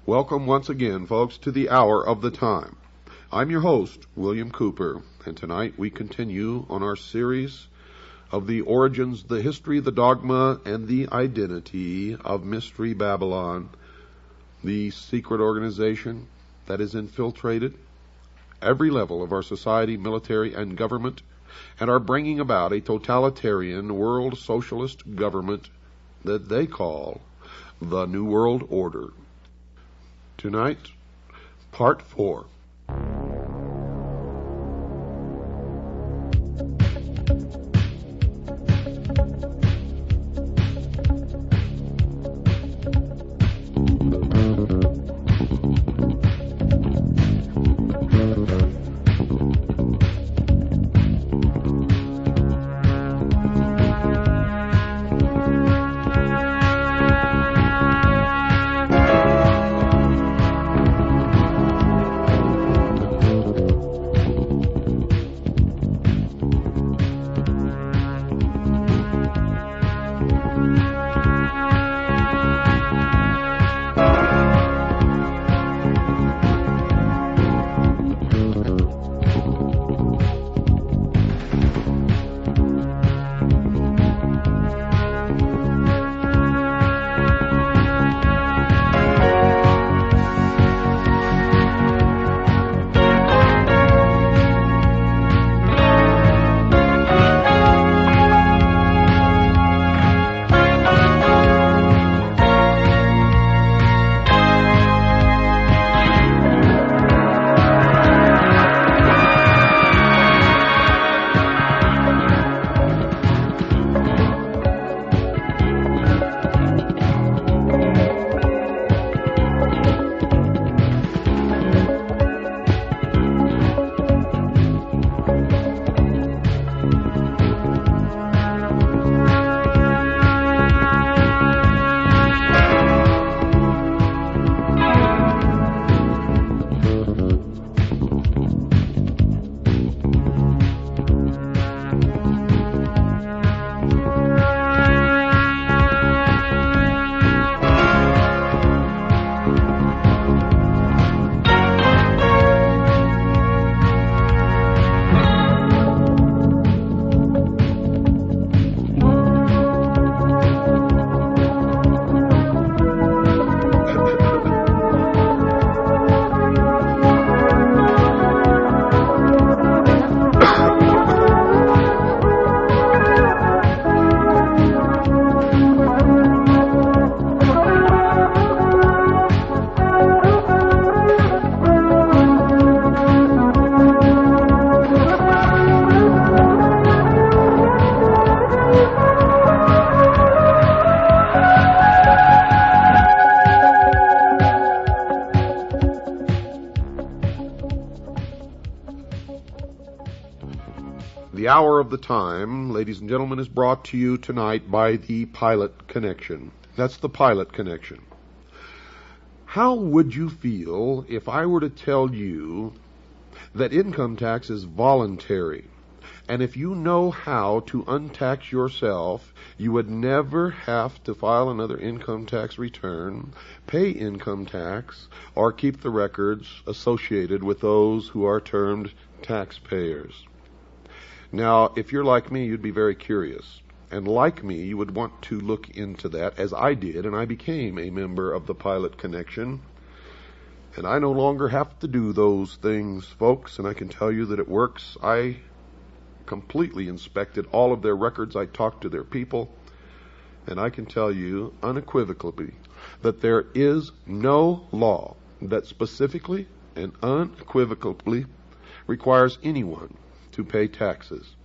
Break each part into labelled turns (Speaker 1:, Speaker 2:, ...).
Speaker 1: Welcome once again, folks, to the Hour of the Time. I'm your host, William Cooper, and tonight we continue on our series of the origins, the history, the dogma, and the identity of Mystery Babylon, the secret organization that has infiltrated every level of our society, military, and government, and are bringing about a totalitarian world socialist government that they call the New World Order. Tonight, Part 4. The Hour of the Time, ladies and gentlemen, is brought to you tonight by the Pilot Connection. That's the Pilot Connection. How would you feel if I were to tell you that income tax is voluntary, and if you know how to untax yourself, you would never have to file another income tax return, pay income tax, or keep the records associated with those who are termed taxpayers? Now, if you're like me, you'd be very curious. And like me, you would want to look into that, as I did, and I became a member of the Pilot Connection. And I no longer have to do those things, folks, and I can tell you that it works. I completely inspected all of their records. I talked to their people, and I can tell you unequivocally that there is no law that specifically and unequivocally requires anyone to pay taxes.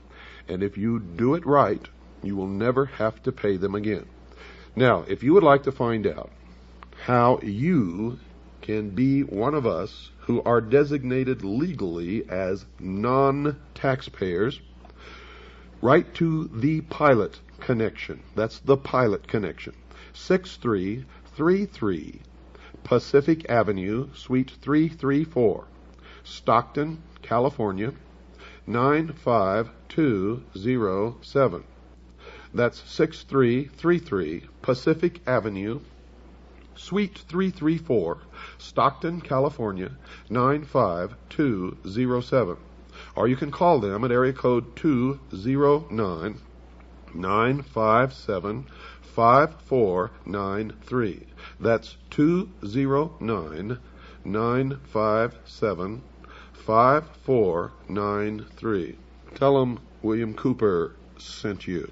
Speaker 1: And if you do it right, you will never have to pay them again. Now, if you would like to find out how you can be one of us who are designated legally as non-taxpayers, write to the Pilot Connection. That's the Pilot Connection. 6333 Pacific Avenue, Suite 334, Stockton, California, 95207. That's 6333 Pacific Avenue, Suite 334, Stockton, California, 95207. Or you can call them at area code 209-957-5493. That's 209-957-5493. Tell them William Cooper sent you.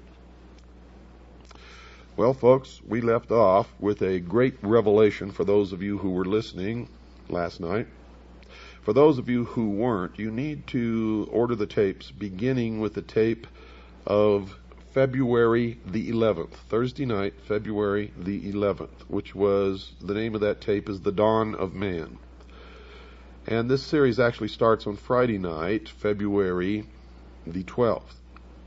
Speaker 1: Well, folks, we left off with a great revelation for those of you who were listening last night. For those of you who weren't, you need to order the tapes, beginning with the tape of February the 11th, Thursday night, February the 11th, which was, the name of that tape is The Dawn of Man. And this series actually starts on Friday night, February the 12th.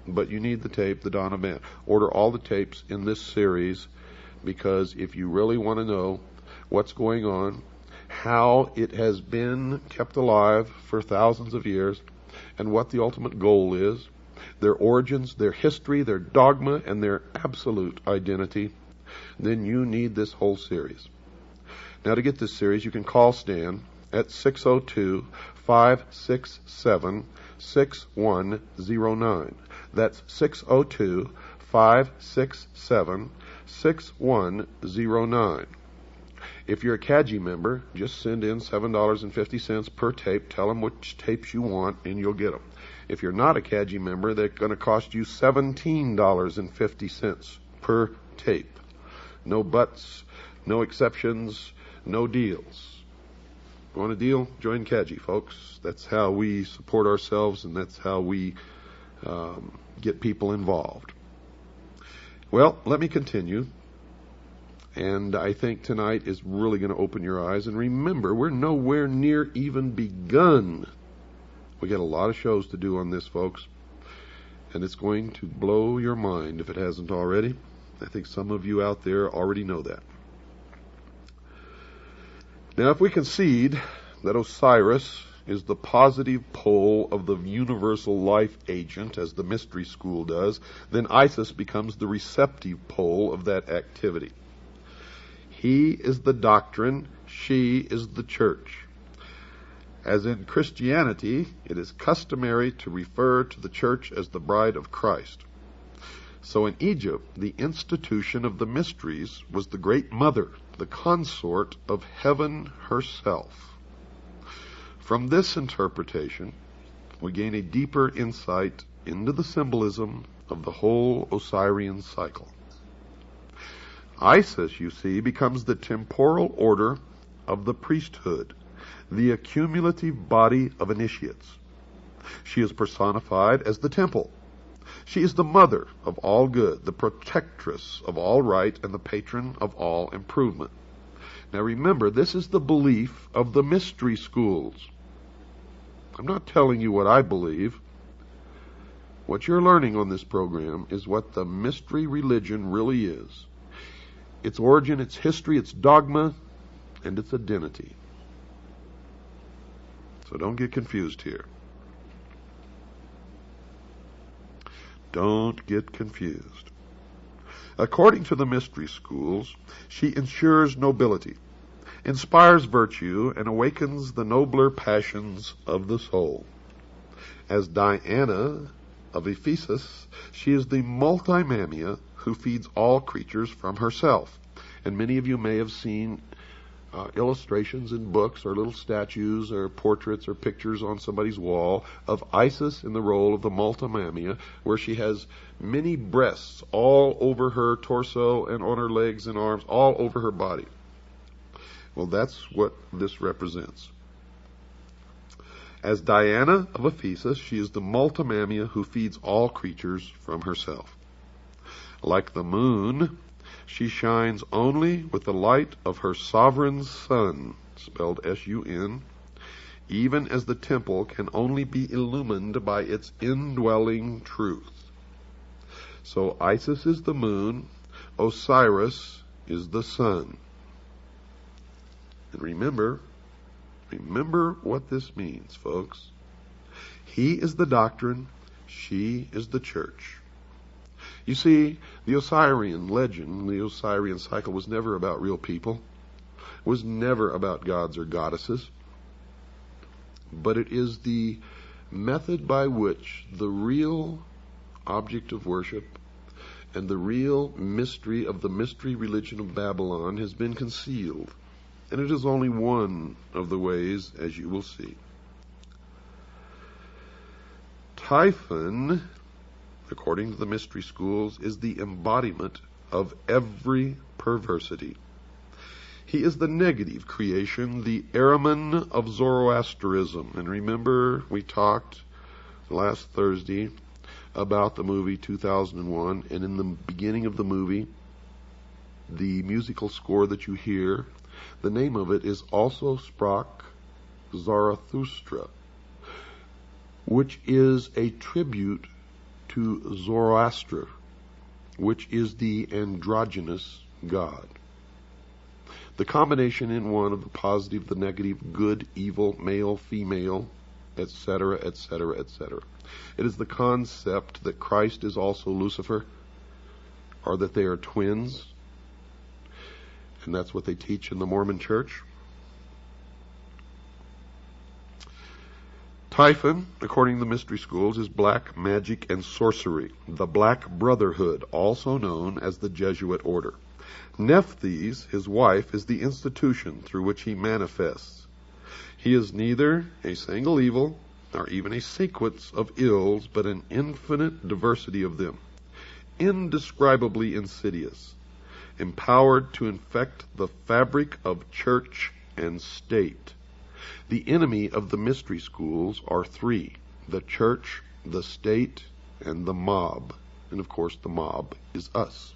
Speaker 1: But you need the tape, The Dawn of Man. Order all the tapes in this series, because if you really want to know what's going on, how it has been kept alive for thousands of years, and what the ultimate goal is, their origins, their history, their dogma, and their absolute identity, then you need this whole series. Now, to get this series, you can call Stan at 602-567-6109. That's 602-567-6109. If you're a CAGI member, just send in $7.50 per tape. Tell them which tapes you want, and you'll get them. If you're not a CAGI member, they're going to cost you $17.50 per tape. No buts, no exceptions, no deals. Want a deal? Join CAGI, folks. That's how we support ourselves, and that's how we get people involved. Well, let me continue. And I think tonight is really going to open your eyes. And remember, we're nowhere near even begun. We got a lot of shows to do on this, folks. And it's going to blow your mind if it hasn't already. I think some of you out there already know that. Now, if we concede that Osiris is the positive pole of the universal life agent, as the mystery school does, then Isis becomes the receptive pole of that activity. He is the doctrine, she is the church. As in Christianity, it is customary to refer to the church as the bride of Christ. So in Egypt, the institution of the mysteries was the great mother, the consort of heaven herself. From this interpretation, we gain a deeper insight into the symbolism of the whole Osirian cycle. Isis, you see, becomes the temporal order of the priesthood, the accumulative body of initiates. She is personified as the temple. She is the mother of all good, the protectress of all right, and the patron of all improvement. Now remember, this is the belief of the mystery schools. I'm not telling you what I believe. What you're learning on this program is what the mystery religion really is. Its origin, its history, its dogma, and its identity. So don't get confused here. Don't get confused. According to the mystery schools, she ensures nobility, inspires virtue, and awakens the nobler passions of the soul. As Diana of Ephesus, she is the multimamia who feeds all creatures from herself. And many of you may have seen illustrations in books or little statues or portraits or pictures on somebody's wall of Isis in the role of the multimamia, where she has many breasts all over her torso and on her legs and arms, all over her body. Well, that's what this represents. As Diana of Ephesus, she is the multimamia who feeds all creatures from herself. Like the moon, she shines only with the light of her sovereign sun, spelled S-U-N, even as the temple can only be illumined by its indwelling truth. So Isis is the moon, Osiris is the sun. And remember what this means, folks. He is the doctrine, she is the church. You see, the Osirian legend, the Osirian cycle, was never about real people. It was never about gods or goddesses. But it is the method by which the real object of worship and the real mystery of the mystery religion of Babylon has been concealed. And it is only one of the ways, as you will see. Typhon, according to the mystery schools, is the embodiment of every perversity. He is the negative creation, the Ahriman of Zoroastrianism. And remember, we talked last Thursday about the movie 2001, and in the beginning of the movie, the musical score that you hear, the name of it is Also Sprach Zarathustra, which is a tribute to Zoroaster, which is the androgynous god. The combination in one of the positive, the negative, good, evil, male, female, etc., etc., etc. It is the concept that Christ is also Lucifer, or that they are twins, and that's what they teach in the Mormon Church. Typhon, according to the mystery schools, is black magic and sorcery, the Black Brotherhood, also known as the Jesuit order. Nephthys, his wife, is the institution through which he manifests. He is neither a single evil, nor even a sequence of ills, but an infinite diversity of them, indescribably insidious, empowered to infect the fabric of church and state. The enemy of the mystery schools are three: the church, the state, and the mob. And of course the mob is us.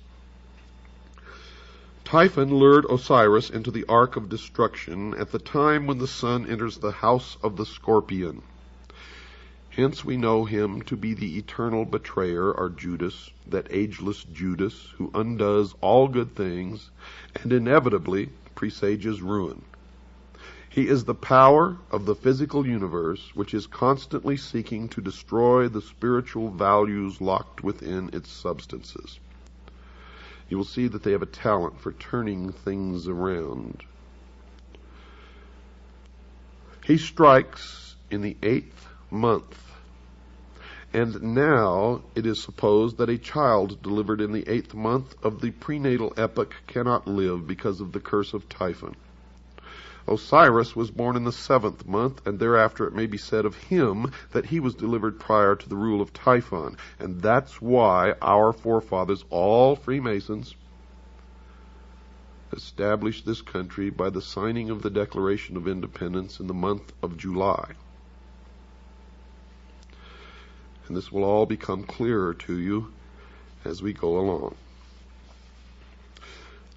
Speaker 1: Typhon lured Osiris into the ark of destruction at the time when the sun enters the house of the scorpion. Hence we know him to be the eternal betrayer, or Judas, that ageless Judas who undoes all good things and inevitably presages ruin. He is the power of the physical universe, which is constantly seeking to destroy the spiritual values locked within its substances. You will see that they have a talent for turning things around. He strikes in the 8th month, and now it is supposed that a child delivered in the 8th month of the prenatal epoch cannot live because of the curse of Typhon. Osiris was born in the 7th month, and thereafter it may be said of him that he was delivered prior to the rule of Typhon. And that's why our forefathers, all Freemasons, established this country by the signing of the Declaration of Independence in the month of July. And this will all become clearer to you as we go along.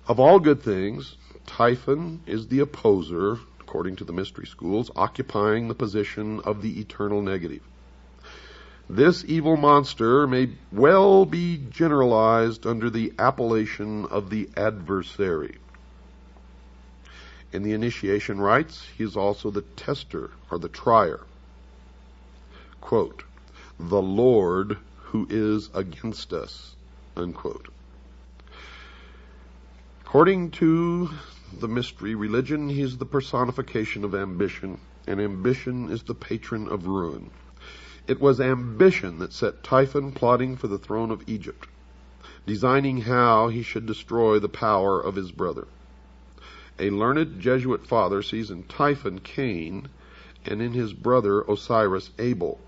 Speaker 1: Of all good things, Typhon is the opposer, according to the mystery schools, occupying the position of the eternal negative. This evil monster may well be generalized under the appellation of the adversary. In the initiation rites, he is also the tester, or the trier. Quote, the Lord who is against us, unquote. According to the mystery religion, he is the personification of ambition, and ambition is the patron of ruin. It was ambition that set Typhon plotting for the throne of Egypt, designing how he should destroy the power of his brother. A learned Jesuit father sees in Typhon Cain and in his brother Osiris Abel.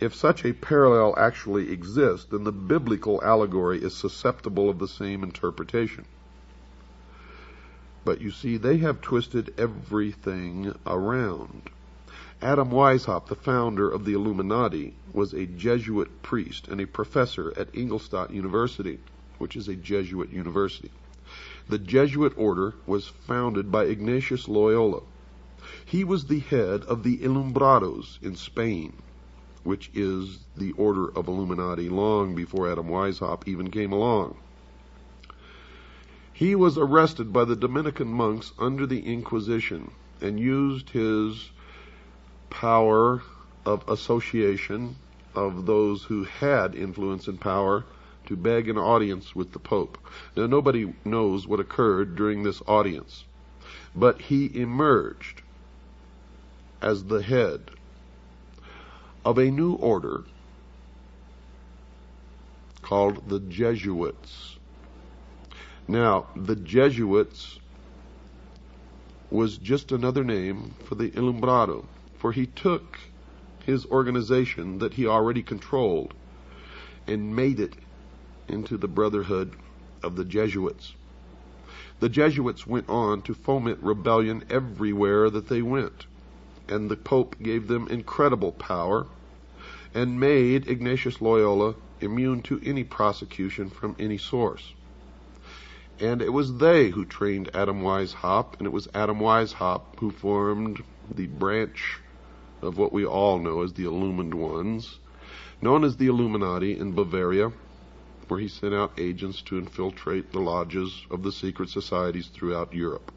Speaker 1: If such a parallel actually exists, then the biblical allegory is susceptible of the same interpretation. But you see, they have twisted everything around. Adam Weishaupt, the founder of the Illuminati, was a Jesuit priest and a professor at Ingolstadt University, which is a Jesuit university. The Jesuit order was founded by Ignatius Loyola. He was the head of the Ilumbrados in Spain, which is the order of Illuminati long before Adam Weishaupt even came along. He was arrested by the Dominican monks under the Inquisition and used his power of association of those who had influence and power to beg an audience with the Pope. Now, nobody knows what occurred during this audience, but he emerged as the head of a new order called the Jesuits. Now, the Jesuits was just another name for the Ilumbrado, for he took his organization that he already controlled and made it into the Brotherhood of the Jesuits. The Jesuits went on to foment rebellion everywhere that they went, and the Pope gave them incredible power and made Ignatius Loyola immune to any prosecution from any source. And it was they who trained Adam Weishaupt, and it was Adam Weishaupt who formed the branch of what we all know as the Illumined Ones, known as the Illuminati in Bavaria, where he sent out agents to infiltrate the lodges of the secret societies throughout Europe.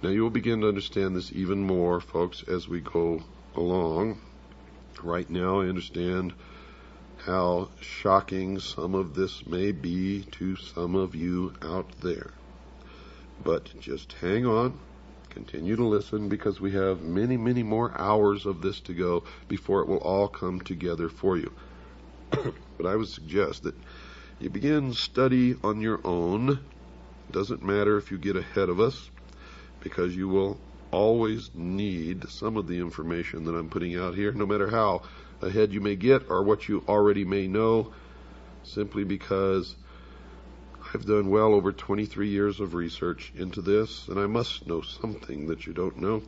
Speaker 1: Now you will begin to understand this even more, folks, as we go along. Right now I understand how shocking some of this may be to some of you out there. But just hang on, continue to listen, because we have many, many more hours of this to go before it will all come together for you. But I would suggest that you begin study on your own. It doesn't matter if you get ahead of us, because you will always need some of the information that I'm putting out here, no matter how ahead you may get or what you already may know, simply because I've done well over 23 years of research into this, and I must know something that you don't know.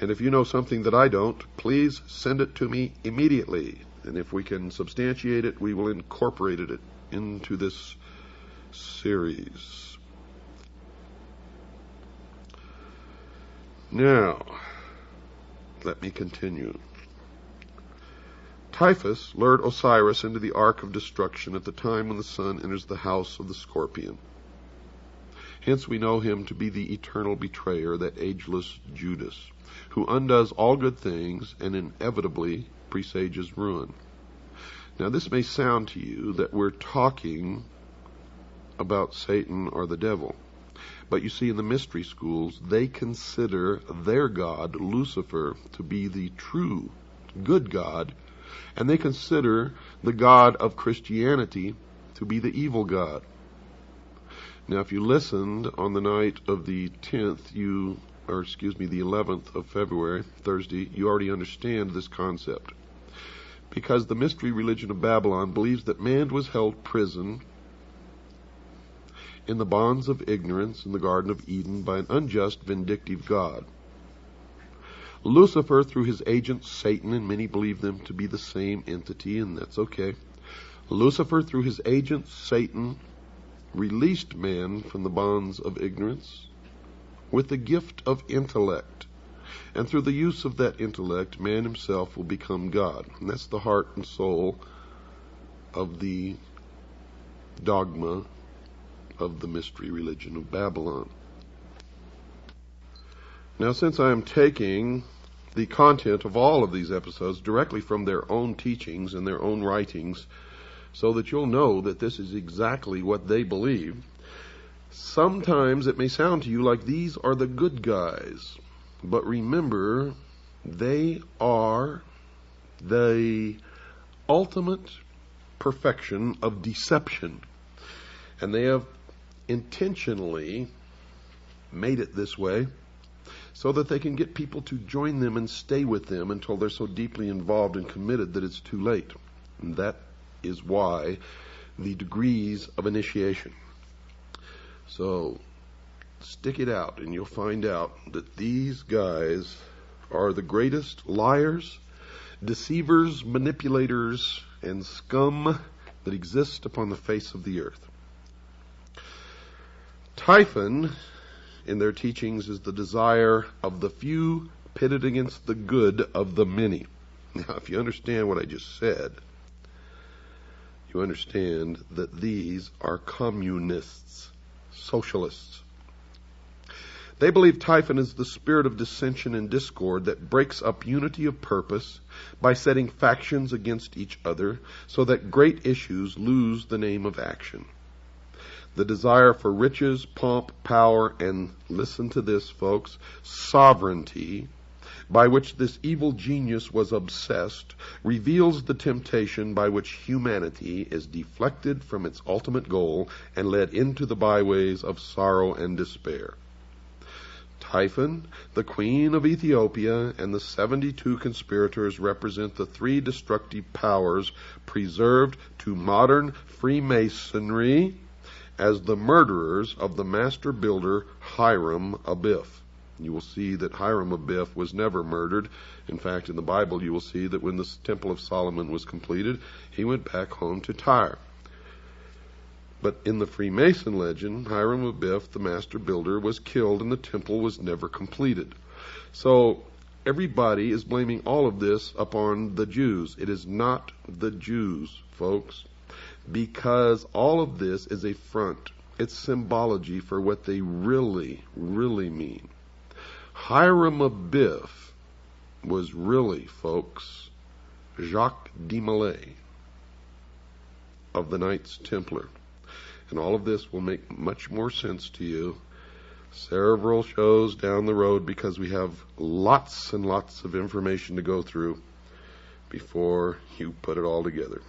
Speaker 1: And if you know something that I don't, please send it to me immediately. And if we can substantiate it, we will incorporate it into this series. Now, let me continue. Typhus lured Osiris into the ark of destruction at the time when the sun enters the house of the scorpion. Hence we know him to be the eternal betrayer, that ageless Judas, who undoes all good things and inevitably presages ruin. Now this may sound to you that we're talking about Satan or the devil. But you see, in the mystery schools, they consider their god, Lucifer, to be the true good God, and they consider the God of Christianity to be the evil God. Now, if you listened on the night of the 11th of February, Thursday, you already understand this concept. Because the mystery religion of Babylon believes that man was held prison in the bonds of ignorance in the Garden of Eden by an unjust, vindictive God. Lucifer, through his agent Satan, and many believe them to be the same entity, and that's okay. Lucifer, through his agent Satan, released man from the bonds of ignorance with the gift of intellect. And through the use of that intellect, man himself will become God. And that's the heart and soul of the dogma of the mystery religion of Babylon. Now, since I am taking the content of all of these episodes directly from their own teachings and their own writings, so that you'll know that this is exactly what they believe, sometimes it may sound to you like these are the good guys. But remember, they are the ultimate perfection of deception. And they have intentionally made it this way so that they can get people to join them and stay with them until they're so deeply involved and committed that it's too late. And that is why the degrees of initiation. So stick it out and you'll find out that these guys are the greatest liars, deceivers, manipulators, and scum that exist upon the face of the earth. Typhon, in their teachings, is the desire of the few pitted against the good of the many. Now, if you understand what I just said, you understand that these are communists, socialists. They believe Typhon is the spirit of dissension and discord that breaks up unity of purpose by setting factions against each other so that great issues lose the name of action. The desire for riches, pomp, power, and, listen to this, folks, sovereignty, by which this evil genius was obsessed, reveals the temptation by which humanity is deflected from its ultimate goal and led into the byways of sorrow and despair. Typhon, the queen of Ethiopia, and the 72 conspirators represent the three destructive powers preserved to modern Freemasonry as the murderers of the master builder Hiram Abiff. You will see that Hiram Abiff was never murdered. In fact, in the Bible you will see that when the Temple of Solomon was completed, he went back home to Tyre. But in the Freemason legend, Hiram Abiff, the master builder, was killed and the temple was never completed. So everybody is blaming all of this upon the Jews. It is not the Jews, folks, because all of this is a front. It's symbology for what they really, really mean. Hiram Abiff was really, folks, Jacques de Molay of the Knights Templar. And all of this will make much more sense to you several shows down the road, because we have lots and lots of information to go through before you put it all together.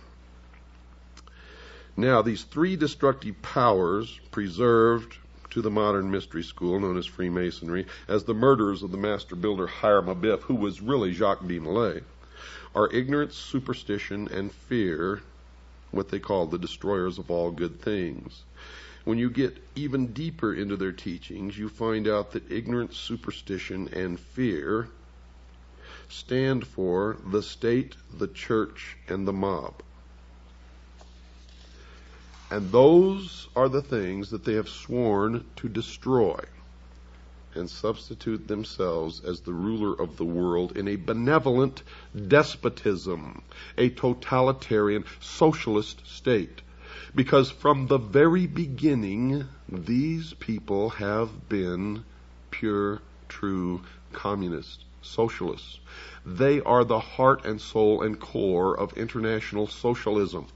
Speaker 1: Now, these three destructive powers preserved to the modern mystery school known as Freemasonry as the murderers of the master builder Hiram Abiff, who was really Jacques de Molay, are ignorance, superstition, and fear, what they call the destroyers of all good things. When you get even deeper into their teachings, you find out that ignorance, superstition, and fear stand for the state, the church, and the mob. And those are the things that they have sworn to destroy and substitute themselves as the ruler of the world in a benevolent despotism, a totalitarian socialist state. Because from the very beginning, these people have been pure, true communists, socialists. They are the heart and soul and core of international socialism.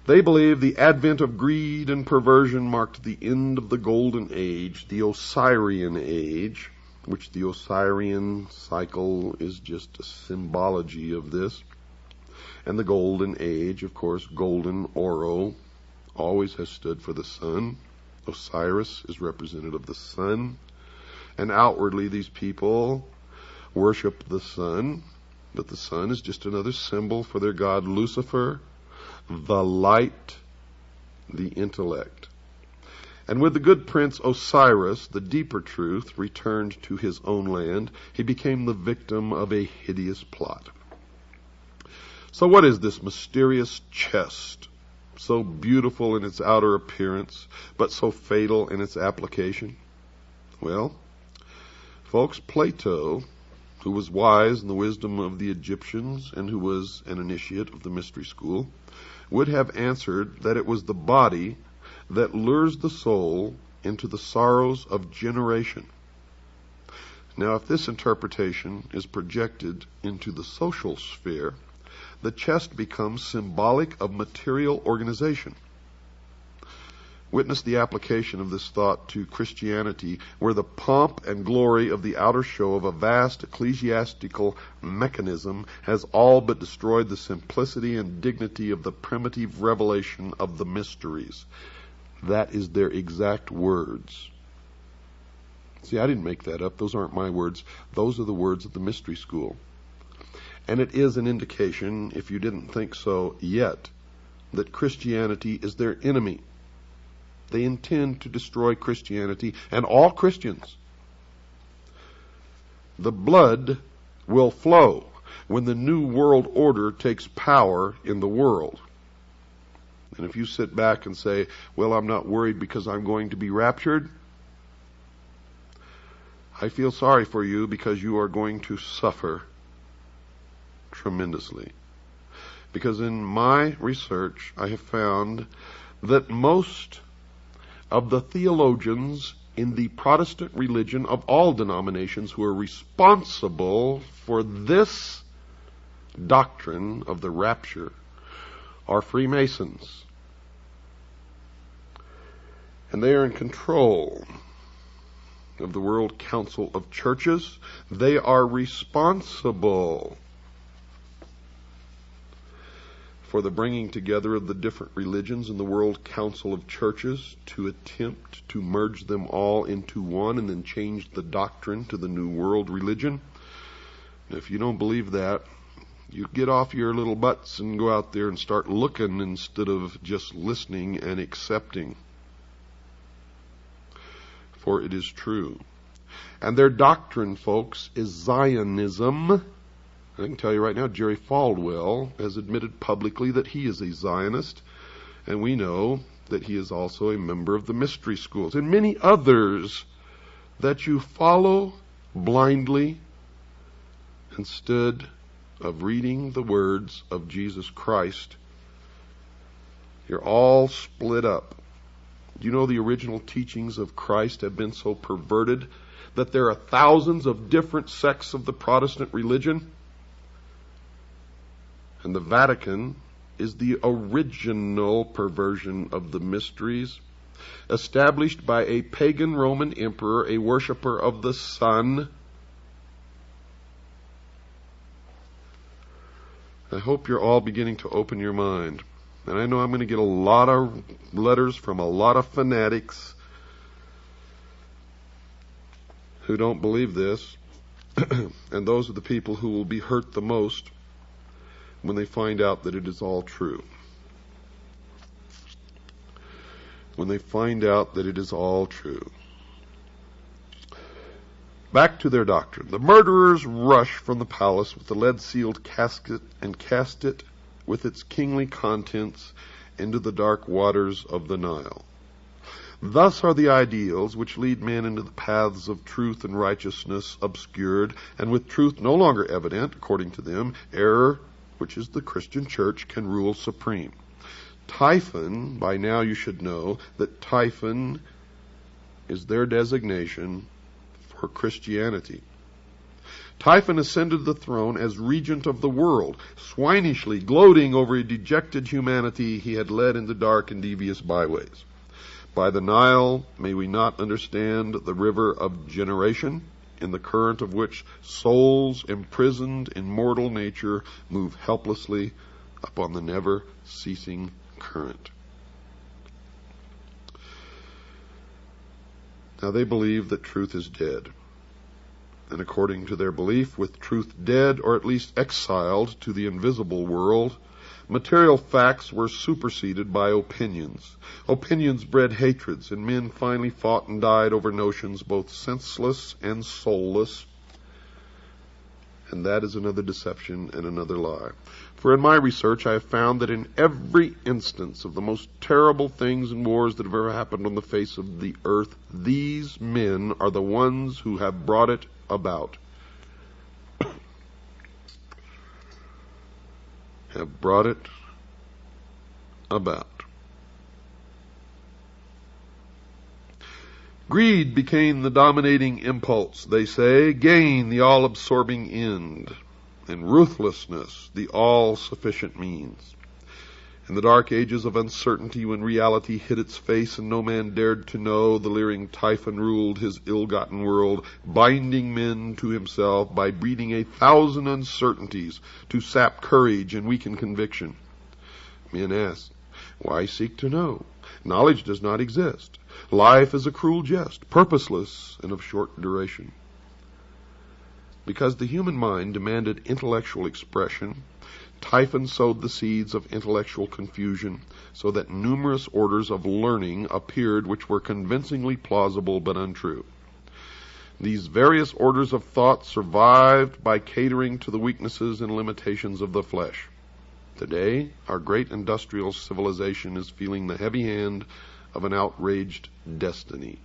Speaker 1: They believe the advent of greed and perversion marked the end of the Golden Age, the Osirian Age, which the Osirian cycle is just a symbology of this. And the Golden Age, of course, golden, oro, always has stood for the sun. Osiris is representative of the sun. And outwardly, these people worship the sun, but the sun is just another symbol for their god Lucifer, the light, the intellect. And with the good prince Osiris, the deeper truth returned to his own land. He became the victim of a hideous plot. So what is this mysterious chest, so beautiful in its outer appearance, but so fatal in its application? Well, folks, Plato, who was wise in the wisdom of the Egyptians and who was an initiate of the mystery school, would have answered that it was the body that lures the soul into the sorrows of generation. Now, if this interpretation is projected into the social sphere, the chest becomes symbolic of material organization. Witness the application of this thought to Christianity, where the pomp and glory of the outer show of a vast ecclesiastical mechanism has all but destroyed the simplicity and dignity of the primitive revelation of the mysteries. That is their exact words. See, I didn't make that up. Those aren't my words. Those are the words of the mystery school. And it is an indication, if you didn't think so yet, that Christianity is their enemy. They intend to destroy Christianity and all Christians. The blood will flow when the new world order takes power in the world. And if you sit back and say, well, I'm not worried because I'm going to be raptured, I feel sorry for you because you are going to suffer tremendously. Because in my research, I have found that most of the theologians in the Protestant religion of all denominations who are responsible for this doctrine of the rapture are Freemasons. And they are in control of the World Council of Churches. They are responsible for the bringing together of the different religions in the World Council of Churches to attempt to merge them all into one and then change the doctrine to the New World religion. And if you don't believe that, you get off your little butts and go out there and start looking instead of just listening and accepting. For it is true. And their doctrine, folks, is Zionism. I can tell you right now, Jerry Falwell has admitted publicly that he is a Zionist, and we know that he is also a member of the mystery schools, and many others that you follow blindly instead of reading the words of Jesus Christ. You're all split up. Do you know the original teachings of Christ have been so perverted that there are thousands of different sects of the Protestant religion? And the Vatican is the original perversion of the mysteries, established by a pagan Roman emperor, a worshiper of the sun. I hope you're all beginning to open your mind. And I know I'm going to get a lot of letters from a lot of fanatics who don't believe this. And those are the people who will be hurt the most when they find out that it is all true. When they find out that it is all true. Back to their doctrine. The murderers rush from the palace with the lead-sealed casket and cast it with its kingly contents into the dark waters of the Nile. Thus are the ideals which lead men into the paths of truth and righteousness obscured, and with truth no longer evident, according to them, error, which is the Christian church, can rule supreme. Typhon, by now you should know that Typhon is their designation for Christianity. Typhon ascended the throne as regent of the world, swinishly gloating over a dejected humanity he had led into dark and devious byways. By the Nile, may we not understand the river of generation, in the current of which souls imprisoned in mortal nature move helplessly upon the never-ceasing current. Now they believe that truth is dead. And according to their belief, with truth dead, or at least exiled to the invisible world, material facts were superseded by opinions. Opinions bred hatreds, and men finally fought and died over notions both senseless and soulless. And that is another deception and another lie. For in my research, I have found that in every instance of the most terrible things and wars that have ever happened on the face of the earth, these men are the ones who have brought it about. Have brought it about. Greed became the dominating impulse, they say, gain the all-absorbing end, and ruthlessness the all-sufficient means. In the dark ages of uncertainty, when reality hid its face and no man dared to know, the leering Typhon ruled his ill-gotten world, binding men to himself by breeding 1,000 uncertainties to sap courage and weaken conviction. Men ask, why seek to know? Knowledge does not exist. Life is a cruel jest, purposeless and of short duration. Because the human mind demanded intellectual expression, Typhon sowed the seeds of intellectual confusion, so that numerous orders of learning appeared which were convincingly plausible but untrue. These various orders of thought survived by catering to the weaknesses and limitations of the flesh. Today, our great industrial civilization is feeling the heavy hand of an outraged destiny.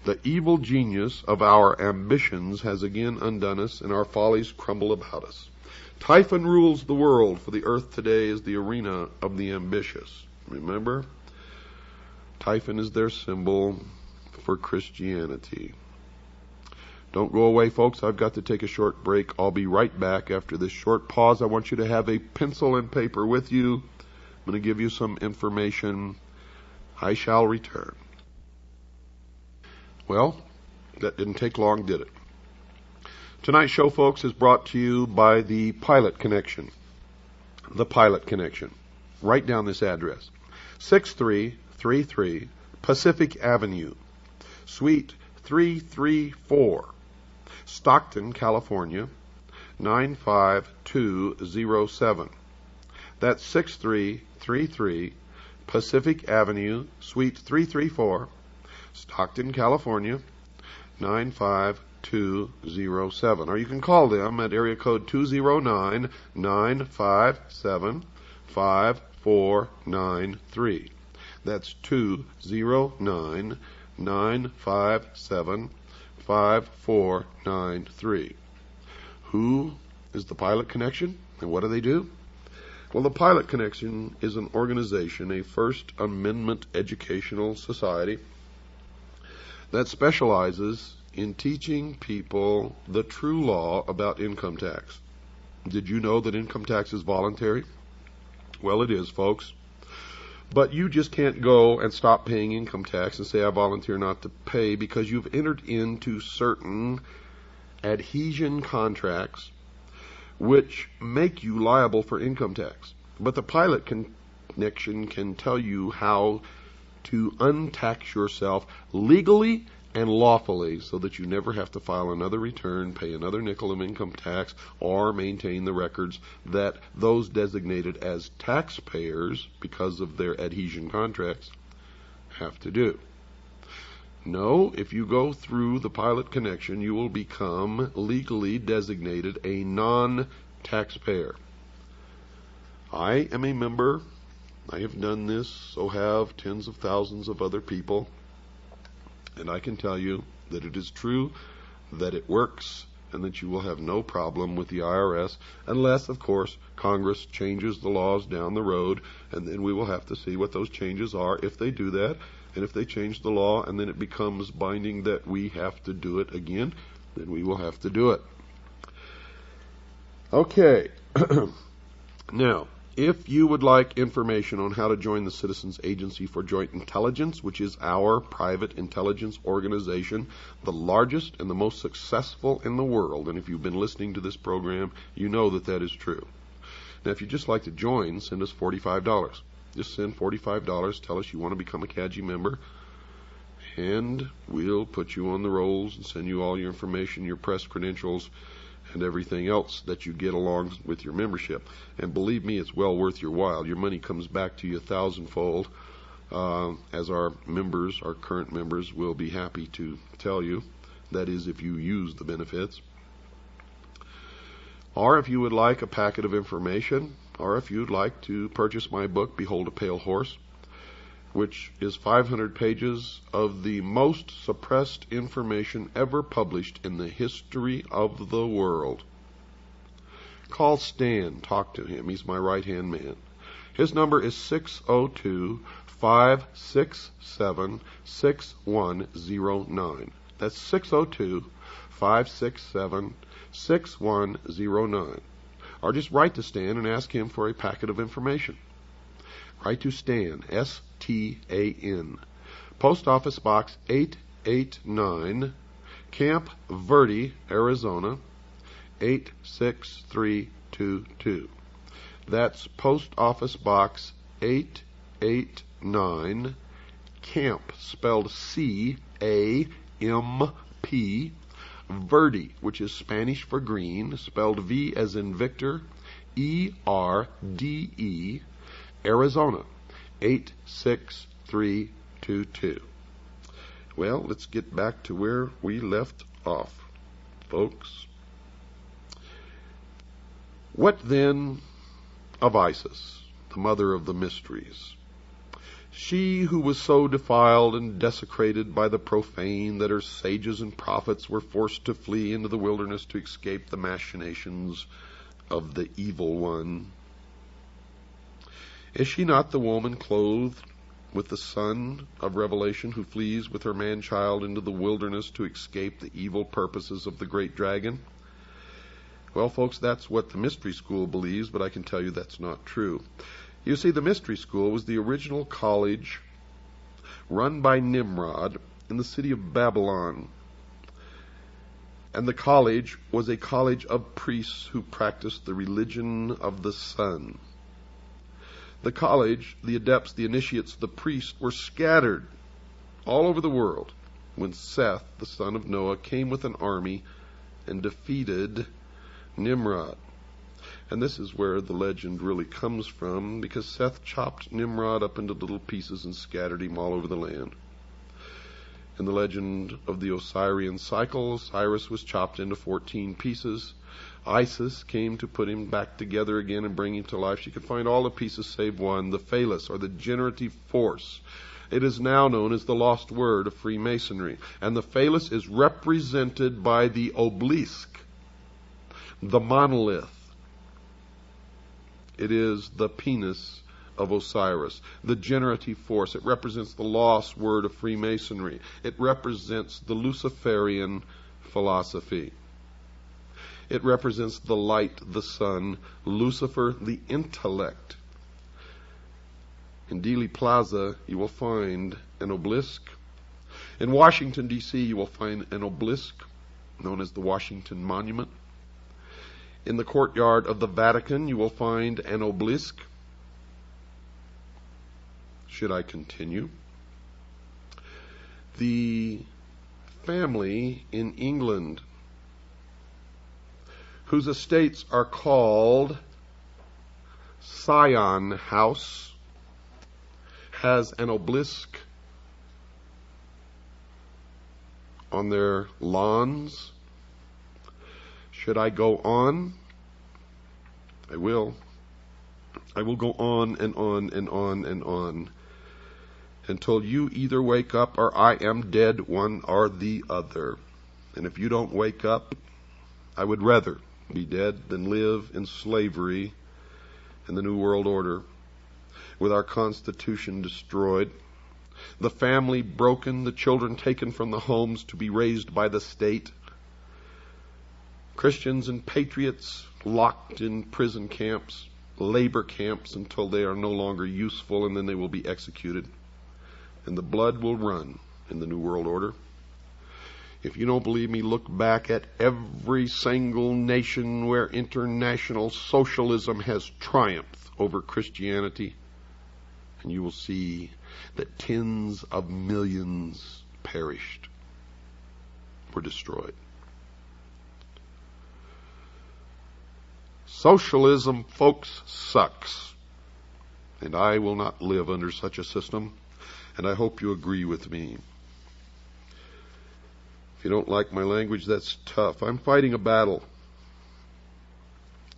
Speaker 1: The evil genius of our ambitions has again undone us, and our follies crumble about us. Typhon rules the world, for the earth today is the arena of the ambitious. Remember? Typhon is their symbol for Christianity. Don't go away, folks. I've got to take a short break. I'll be right back after this short pause. I want you to have a pencil and paper with you. I'm going to give you some information. I shall return. Well, that didn't take long, did it? Tonight's show, folks, is brought to you by the Pilot Connection. The Pilot Connection. Write down this address. 6333 Pacific Avenue, Suite 334, Stockton, California, 95207. That's 6333 Pacific Avenue, Suite 334, Stockton, California, 95207. Or you can call them at area code 209-957-5493. That's 209-957-5493. Who is the Pilot Connection, and what do they do? Well, the Pilot Connection is an organization, a First Amendment educational society that specializes in teaching people the true law about income tax. Did you know that income tax is voluntary? Well, it is, folks. But you just can't go and stop paying income tax and say, I volunteer not to pay, because you've entered into certain adhesion contracts which make you liable for income tax. But the Pilot Connection can tell you how to untax yourself legally and lawfully, so that you never have to file another return, pay another nickel of income tax, or maintain the records that those designated as taxpayers because of their adhesion contracts have to do. No, if you go through the Pilot Connection, you will become legally designated a non-taxpayer. I am a member. I have done this, so have tens of thousands of other people. And I can tell you that it is true, that it works, and that you will have no problem with the IRS, unless, of course, Congress changes the laws down the road, and then we will have to see what those changes are if they do that. And if they change the law and then it becomes binding that we have to do it again, then we will have to do it. Okay. Now, if you would like information on how to join the Citizens Agency for Joint Intelligence, which is our private intelligence organization, the largest and the most successful in the world, and if you've been listening to this program, you know that that is true. Now, if you'd just like to join, send us $45. Just send $45. Tell us you want to become a CAGI member, and we'll put you on the rolls and send you all your information, your press credentials, and everything else that you get along with your membership. And believe me, it's well worth your while. Your money comes back to you 1,000-fold, as our members, our current members, will be happy to tell you. That is, if you use the benefits. Or if you would like a packet of information, or if you'd like to purchase my book, Behold a Pale Horse, which is 500 pages of the most suppressed information ever published in the history of the world. Call Stan. Talk to him. He's my right-hand man. His number is 602-567-6109. That's 602-567-6109. Or just write to Stan and ask him for a packet of information. Write to Stan, S-T-A-N. Post Office Box 889, Camp Verde, Arizona, 86322. That's Post Office Box 889, Camp, spelled C-A-M-P, Verde, which is Spanish for green, spelled V as in Victor, E-R-D-E, Arizona, 86322. Well, let's get back to where we left off, folks. What then of Isis, the mother of the mysteries? She who was so defiled and desecrated by the profane that her sages and prophets were forced to flee into the wilderness to escape the machinations of the evil one. Is she not the woman clothed with the son of Revelation who flees with her man-child into the wilderness to escape the evil purposes of the great dragon? Well, folks, that's what the mystery school believes, but I can tell you that's not true. You see, the mystery school was the original college run by Nimrod in the city of Babylon. And the college was a college of priests who practiced the religion of the sun. The college, the adepts, the initiates, the priests were scattered all over the world when Seth, the son of Noah, came with an army and defeated Nimrod. And this is where the legend really comes from, because Seth chopped Nimrod up into little pieces and scattered him all over the land. In the legend of the Osirian cycle, Osiris was chopped into 14 pieces. Isis came to put him back together again and bring him to life. She could find all the pieces save one, the phallus, or the generative force. It is now known as the lost word of Freemasonry. And the phallus is represented by the obelisk, the monolith. It is the penis of Osiris, the generative force. It represents the lost word of Freemasonry. It represents the Luciferian philosophy. It represents the light, the sun, Lucifer, the intellect. In Dealey Plaza, you will find an obelisk. In Washington, D.C., you will find an obelisk known as the Washington Monument. In the courtyard of the Vatican, you will find an obelisk. Should I continue? The family in England, whose estates are called Scion House, has an obelisk on their lawns. Should I go on? I will. I will go on and on and on and on until you either wake up or I am dead, one or the other. And if you don't wake up, I would rather be dead than live in slavery in the New World Order, with our Constitution destroyed, the family broken, the children taken from the homes to be raised by the state, Christians and patriots locked in prison camps, labor camps, until they are no longer useful, and then they will be executed. And the blood will run in the New World Order. If you don't believe me, look back at every single nation where international socialism has triumphed over Christianity, and you will see that tens of millions perished, were destroyed. Socialism, folks, sucks. And I will not live under such a system, and I hope you agree with me. If you don't like my language, that's tough. I'm fighting a battle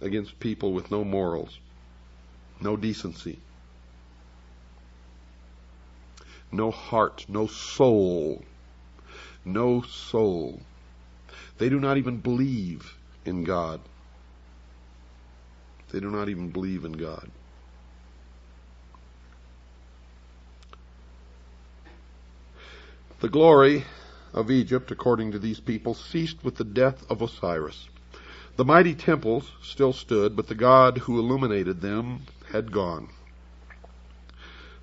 Speaker 1: against people with no morals, no decency, no heart, no soul. No soul. They do not even believe in God. They do not even believe in God. The glory of Egypt, according to these people, ceased with the death of Osiris. The mighty temples still stood, but the God who illuminated them had gone.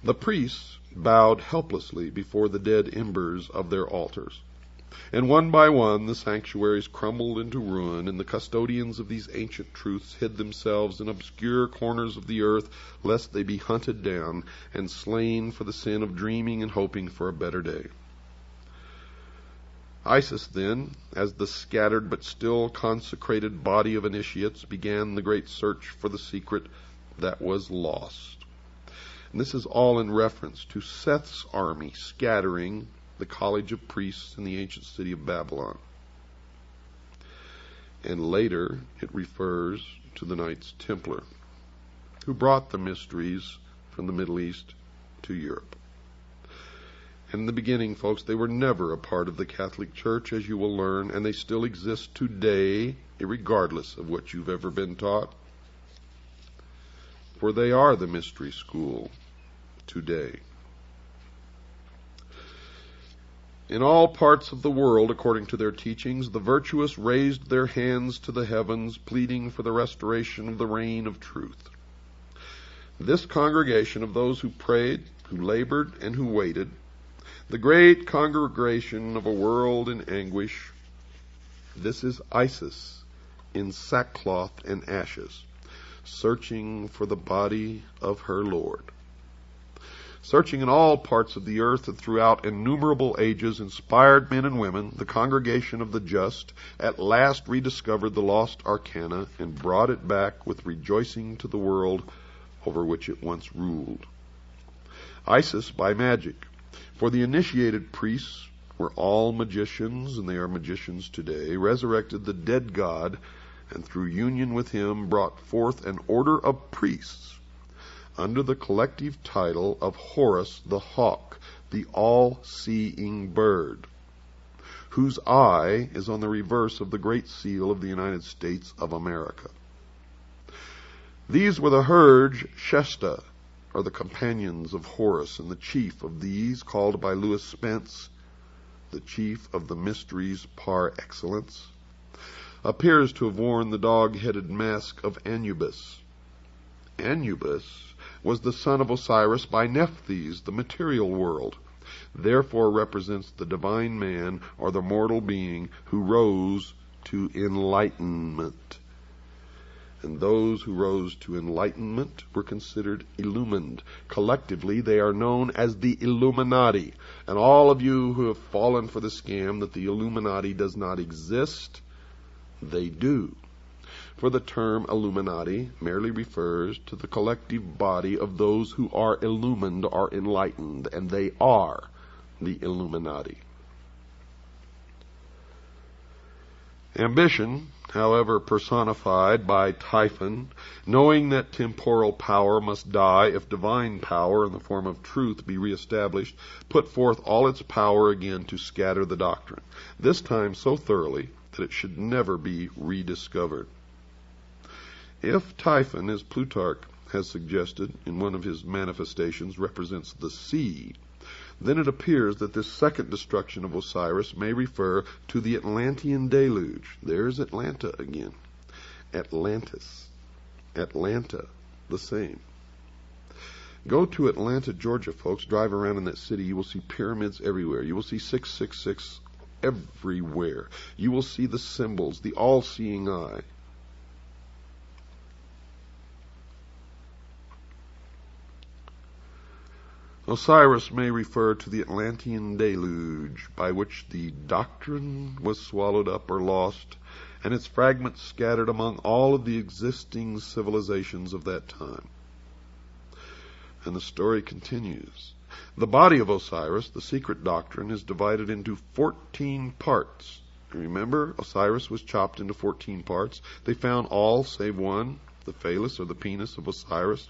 Speaker 1: The priests bowed helplessly before the dead embers of their altars, and one by one the sanctuaries crumbled into ruin, and the custodians of these ancient truths hid themselves in obscure corners of the earth, lest they be hunted down and slain for the sin of dreaming and hoping for a better day. Isis, then, as the scattered but still consecrated body of initiates, began the great search for the secret that was lost. And this is all in reference to Seth's army scattering the college of priests in the ancient city of Babylon. And later it refers to the Knights Templar, who brought the mysteries from the Middle East to Europe. In the beginning, folks, they were never a part of the Catholic Church, as you will learn, and they still exist today, regardless of what you've ever been taught. For they are the mystery school today. In all parts of the world, according to their teachings, the virtuous raised their hands to the heavens, pleading for the restoration of the reign of truth. This congregation of those who prayed, who labored, and who waited, the great congregation of a world in anguish, this is Isis in sackcloth and ashes, searching for the body of her Lord. Searching in all parts of the earth and throughout innumerable ages, inspired men and women, the congregation of the just, at last rediscovered the lost arcana and brought it back with rejoicing to the world over which it once ruled. Isis by magic. For the initiated priests were all magicians, and they are magicians today, resurrected the dead God, and through union with him brought forth an order of priests under the collective title of Horus the Hawk, the all-seeing bird, whose eye is on the reverse of the great seal of the United States of America. These were the Hurge Shesta, or the companions of Horus, and the chief of these, called by Lewis Spence the chief of the mysteries par excellence, appears to have worn the dog-headed mask of Anubis. Anubis was the son of Osiris by Nephthys, the material world, therefore represents the divine man, or the mortal being, who rose to enlightenment. And those who rose to enlightenment were considered illumined. Collectively, they are known as the Illuminati. And all of you who have fallen for the scam that the Illuminati does not exist, they do. For the term Illuminati merely refers to the collective body of those who are illumined or enlightened, and they are the Illuminati. Ambition, however, personified by Typhon, knowing that temporal power must die if divine power in the form of truth be reestablished, put forth all its power again to scatter the doctrine, this time so thoroughly that it should never be rediscovered. If Typhon, as Plutarch has suggested in one of his manifestations, represents the sea, then it appears that this second destruction of Osiris may refer to the Atlantean deluge. There's Atlanta again. Atlantis. Atlanta, the same. Go to Atlanta, Georgia, folks. Drive around in that city. You will see pyramids everywhere. You will see 666 everywhere. You will see the symbols, the all-seeing eye. Osiris may refer to the Atlantean deluge, by which the doctrine was swallowed up or lost, and its fragments scattered among all of the existing civilizations of that time. And the story continues. The body of Osiris, the secret doctrine, is divided into 14 parts. Remember, Osiris was chopped into 14 parts. They found all save one, the phallus or the penis of Osiris.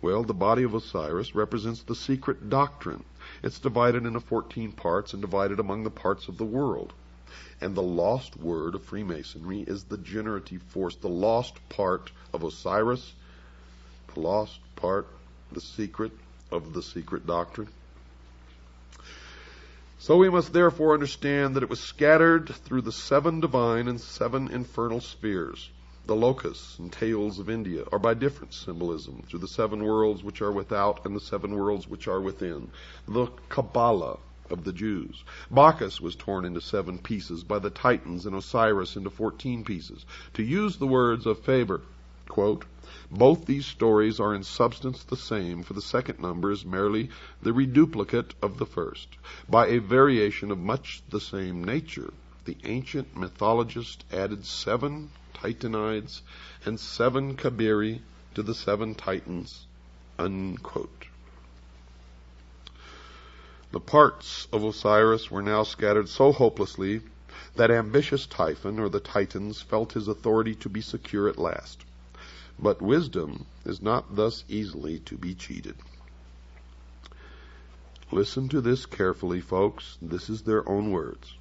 Speaker 1: Well, the body of Osiris represents the secret doctrine. It's divided into 14 parts and divided among the parts of the world. And the lost word of Freemasonry is the generative force, the lost part of Osiris, the lost part, the secret of the secret doctrine. So we must therefore understand that it was scattered through the 7 divine and 7 infernal spheres. the locusts and tails of India are by different symbolism, through the 7 worlds which are without and the 7 worlds which are within. The Kabbalah of the Jews. Bacchus was torn into 7 pieces by the Titans, and Osiris into 14 pieces. To use the words of Faber, quote, both these stories are in substance the same, for the second number is merely the reduplicate of the first. By a variation of much the same nature, the ancient mythologist added 7 Titanides and 7 Kabiri to the 7 Titans, unquote. The parts of Osiris were now scattered so hopelessly that ambitious Typhon, or the Titans, felt his authority to be secure at last. But wisdom is not thus easily to be cheated. Listen to this carefully, folks. This is their own words.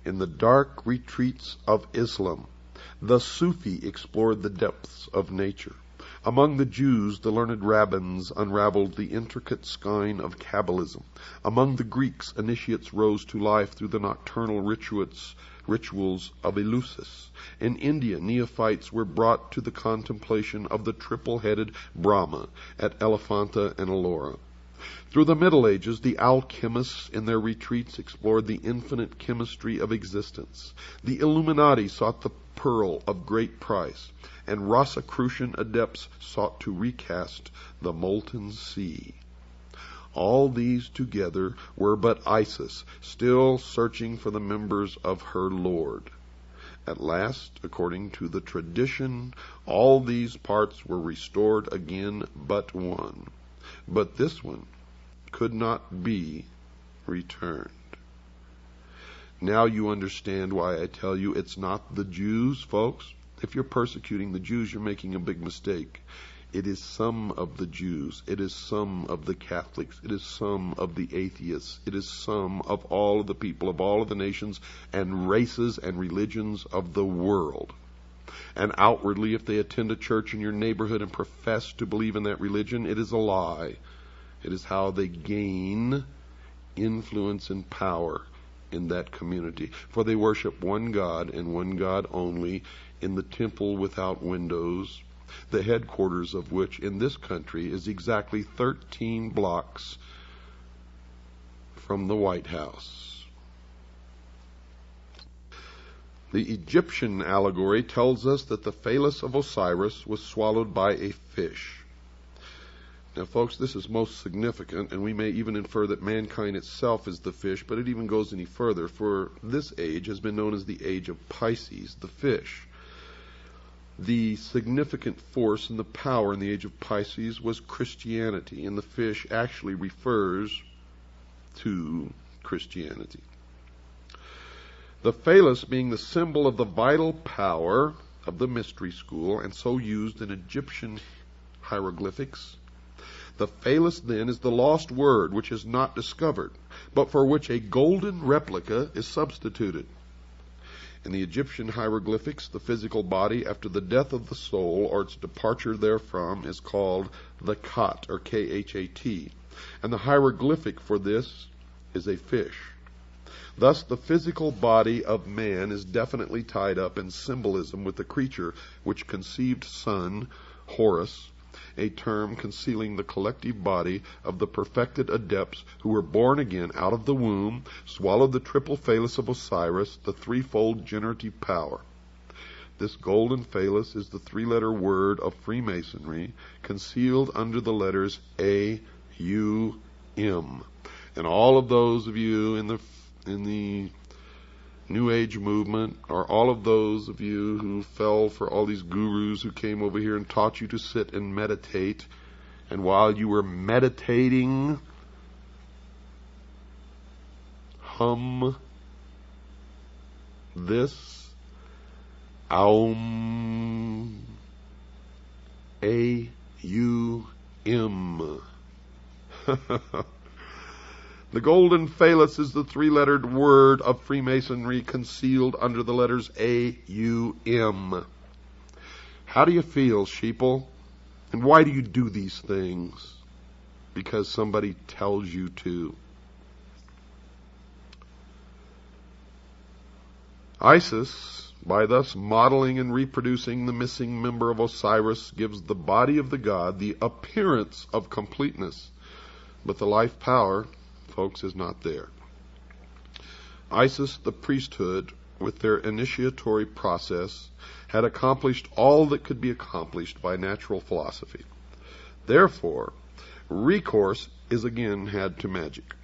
Speaker 1: In the dark retreats of Islam, the Sufi explored the depths of nature. Among the Jews, the learned rabbins unraveled the intricate skein of Kabbalism. Among the Greeks, initiates rose to life through the nocturnal rituals of Eleusis. In India, neophytes were brought to the contemplation of the triple-headed Brahma at Elephanta and Ellora. Through the Middle Ages, the alchemists in their retreats explored the infinite chemistry of existence. The Illuminati sought the pearl of great price, and Rosicrucian adepts sought to recast the molten sea. All these together were but Isis, still searching for the members of her Lord. At last, according to the tradition, all these parts were restored again but one. But this one could not be returned. Now you understand why I tell you it's not the Jews, folks. If you're persecuting the Jews, you're making a big mistake. It is some of the Jews. It is some of the Catholics. It is some of the atheists. It is some of all of the people of all of the nations and races and religions of the world. And outwardly, if they attend a church in your neighborhood and profess to believe in that religion, it is a lie. It is how they gain influence and power in that community. For they worship one God and one God only in the temple without windows, the headquarters of which in this country is exactly 13 blocks from the White House. The Egyptian allegory tells us that the phallus of Osiris was swallowed by a fish. Now, folks, this is most significant, and we may even infer that mankind itself is the fish, but it even goes any further, for this age has been known as the age of Pisces, the fish. The significant force and the power in the age of Pisces was Christianity, and the fish actually refers to Christianity. The phallus being the symbol of the vital power of the mystery school, and so used in Egyptian hieroglyphics. The phallus, then, is the lost word which is not discovered, but for which a golden replica is substituted. In the Egyptian hieroglyphics, the physical body after the death of the soul or its departure therefrom is called the khat, or K-H-A-T, and the hieroglyphic for this is a fish. Thus, the physical body of man is definitely tied up in symbolism with the creature which conceived Sun, Horus, a term concealing the collective body of the perfected adepts who were born again out of the womb, swallowed the triple phallus of Osiris, the threefold generative power. This golden phallus is the 3-letter word of Freemasonry, concealed under the letters A, U, M. And all of those of you in the New Age movement, or all of those of you who fell for all these gurus who came over here and taught you to sit and meditate, and while you were meditating, hum this Aum, A-U-M. The golden phallus is the 3-lettered word of Freemasonry concealed under the letters A-U-M. How do you feel, sheeple? And why do you do these things? Because somebody tells you to. Isis by thus modeling and reproducing the missing member of Osiris, gives the body of the god the appearance of completeness. But the life power, folks, is not there. Isis, the priesthood, with their initiatory process, had accomplished all that could be accomplished by natural philosophy. Therefore, recourse is again had to magic.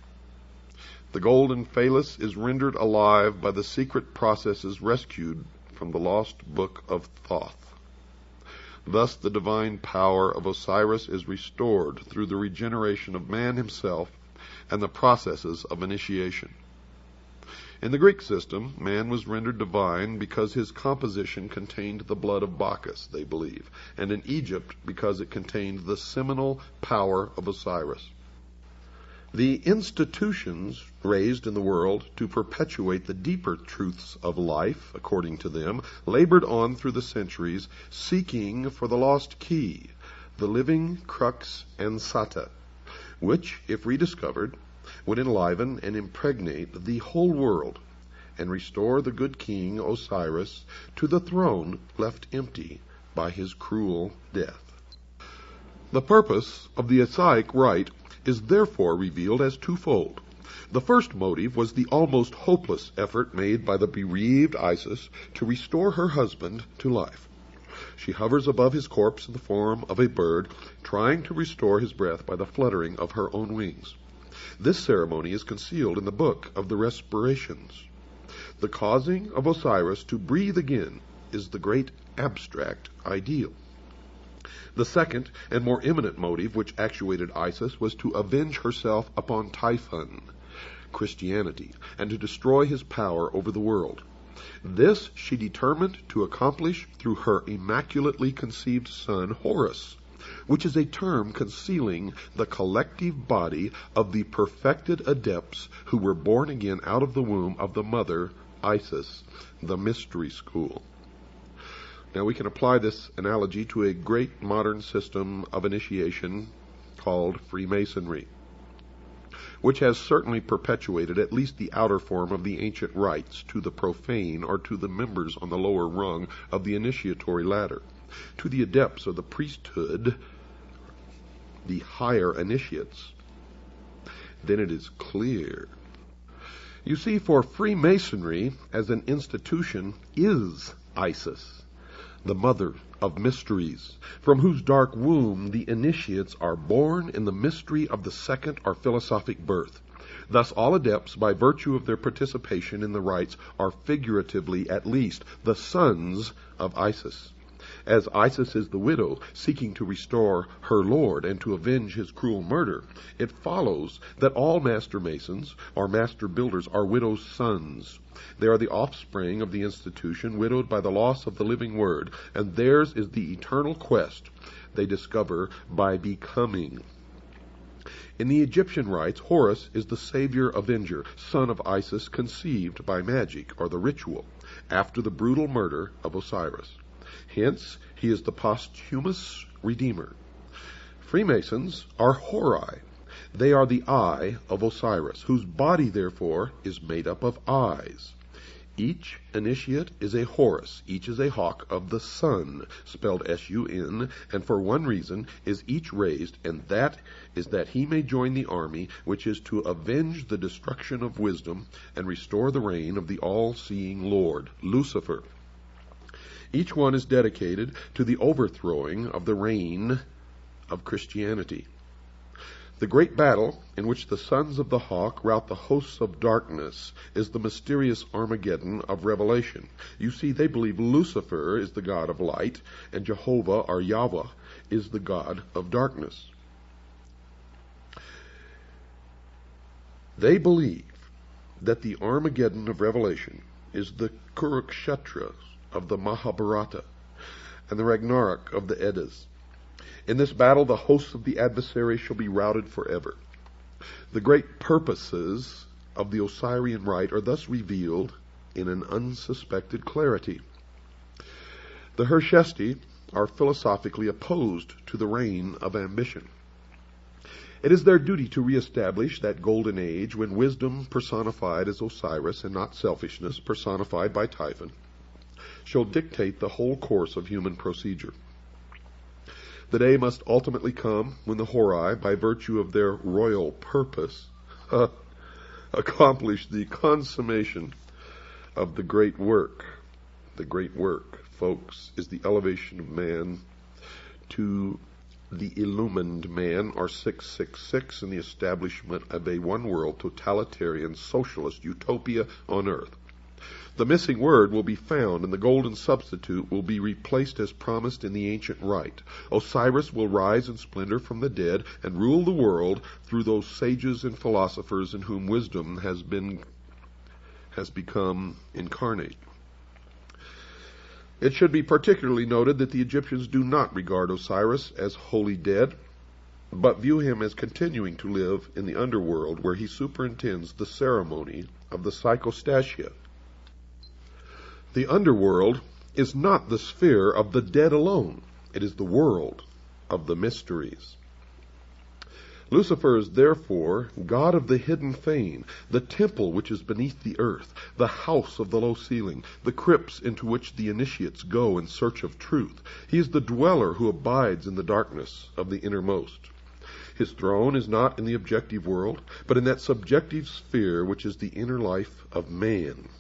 Speaker 1: The golden phallus is rendered alive by the secret processes rescued from the lost book of Thoth. Thus the divine power of Osiris is restored through the regeneration of man himself and the processes of initiation. In the Greek system, man was rendered divine because his composition contained the blood of Bacchus, they believe, and in Egypt because it contained the seminal power of Osiris. The institutions raised in the world to perpetuate the deeper truths of life, according to them, labored on through the centuries, seeking for the lost key, the living crux ansata, which, if rediscovered, would enliven and impregnate the whole world and restore the good king Osiris to the throne left empty by his cruel death. The purpose of the Osiric rite is therefore revealed as twofold. The first motive was the almost hopeless effort made by the bereaved Isis to restore her husband to life. She hovers above his corpse in the form of a bird, trying to restore his breath by the fluttering of her own wings. This ceremony is concealed in the book of the Respirations. The causing of Osiris to breathe again is the great abstract ideal. The second and more imminent motive which actuated Isis was to avenge herself upon Typhon, Christianity, and to destroy his power over the world. This she determined to accomplish through her immaculately conceived son Horus, which is a term concealing the collective body of the perfected adepts who were born again out of the womb of the mother Isis, the mystery school. Now we can apply this analogy to a great modern system of initiation called Freemasonry, which has certainly perpetuated at least the outer form of the ancient rites to the profane or to the members on the lower rung of the initiatory ladder. To the adepts of the priesthood, the higher initiates, then it is clear. You see, for Freemasonry as an institution is Isis, the mother of mysteries, from whose dark womb the initiates are born in the mystery of the second or philosophic birth. Thus all adepts, by virtue of their participation in the rites, are figuratively at least the sons of Isis. As Isis is the widow seeking to restore her lord and to avenge his cruel murder, it follows that all master masons or master builders are widows' sons. They are the offspring of the institution, widowed by the loss of the living word, and theirs is the eternal quest they discover by becoming. In the Egyptian rites, Horus is the savior avenger, son of Isis, conceived by magic or the ritual after the brutal murder of Osiris. Hence, he is the posthumous redeemer. Freemasons are Hori. They are the eye of Osiris, whose body, therefore, is made up of eyes. Each initiate is a Horus, each is a hawk of the sun, spelled S-U-N, and for one reason is each raised, and that is that he may join the army which is to avenge the destruction of wisdom and restore the reign of the all-seeing Lord, Lucifer. Each one is dedicated to the overthrowing of the reign of Christianity. The great battle in which the sons of the hawk rout the hosts of darkness is the mysterious Armageddon of Revelation. You see, they believe Lucifer is the god of light, and Jehovah or Yahweh is the god of darkness. They believe that the Armageddon of Revelation is the Kurukshetra of the Mahabharata and the Ragnarok of the Eddas. In this battle, the hosts of the adversary shall be routed forever. The great purposes of the Osirian rite are thus revealed in an unsuspected clarity. The Hershesti are philosophically opposed to the reign of ambition. It is their duty to reestablish that golden age when wisdom personified as Osiris and not selfishness personified by Typhon shall dictate the whole course of human procedure. The day must ultimately come when the Horai, by virtue of their royal purpose, accomplish the consummation of the great work. The great work, folks, is the elevation of man to the illumined man, or 666, and the establishment of a one-world, totalitarian, socialist utopia on earth. The missing word will be found, and the golden substitute will be replaced as promised in the ancient rite. Osiris will rise in splendor from the dead and rule the world through those sages and philosophers in whom wisdom has become incarnate. It should be particularly noted that the Egyptians do not regard Osiris as wholly dead, but view him as continuing to live in the underworld, where he superintends the ceremony of the psychostasia. The underworld is not the sphere of the dead alone. It is the world of the mysteries. Lucifer is therefore God of the hidden fane, the temple which is beneath the earth, the house of the low ceiling, the crypts into which the initiates go in search of truth. He is the dweller who abides in the darkness of the innermost. His throne is not in the objective world, but in that subjective sphere which is the inner life of man.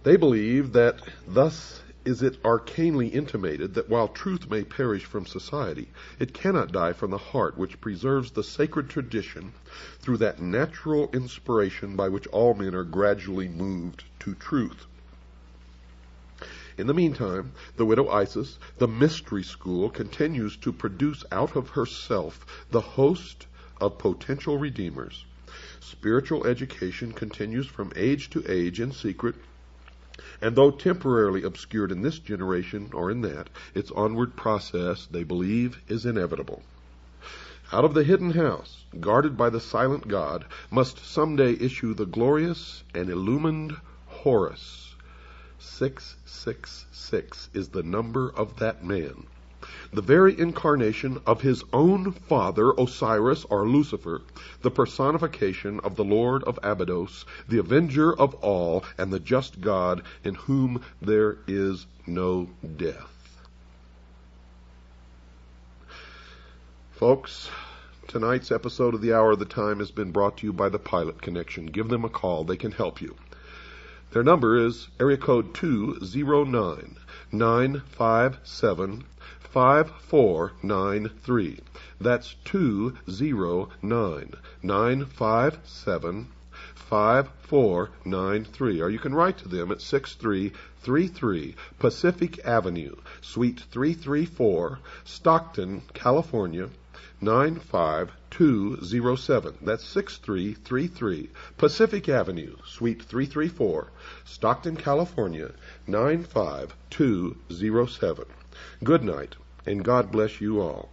Speaker 1: They believe that thus is it arcanely intimated that while truth may perish from society, it cannot die from the heart, which preserves the sacred tradition through that natural inspiration by which all men are gradually moved to truth. In the meantime, the widow Isis, the mystery school, continues to produce out of herself the host of potential redeemers. Spiritual education continues from age to age in secret, and though temporarily obscured in this generation or in that, its onward process, they believe, is inevitable. Out of the hidden house, guarded by the silent God, must someday issue the glorious and illumined Horus. 666 is the number of that man, the very incarnation of his own father, Osiris or Lucifer, the personification of the Lord of Abydos, the avenger of all, and the just God in whom there is no death. Folks, tonight's episode of The Hour of the Time has been brought to you by the Pilot Connection. Give them a call. They can help you. Their number is area code 209-957-5493. That's 209-957-5493. Or you can write to them at 6333 Pacific Avenue, Suite 334, Stockton, California, 95207. That's 6333 Pacific Avenue, Suite 334, Stockton, California, 95207. Good night, and God bless you all.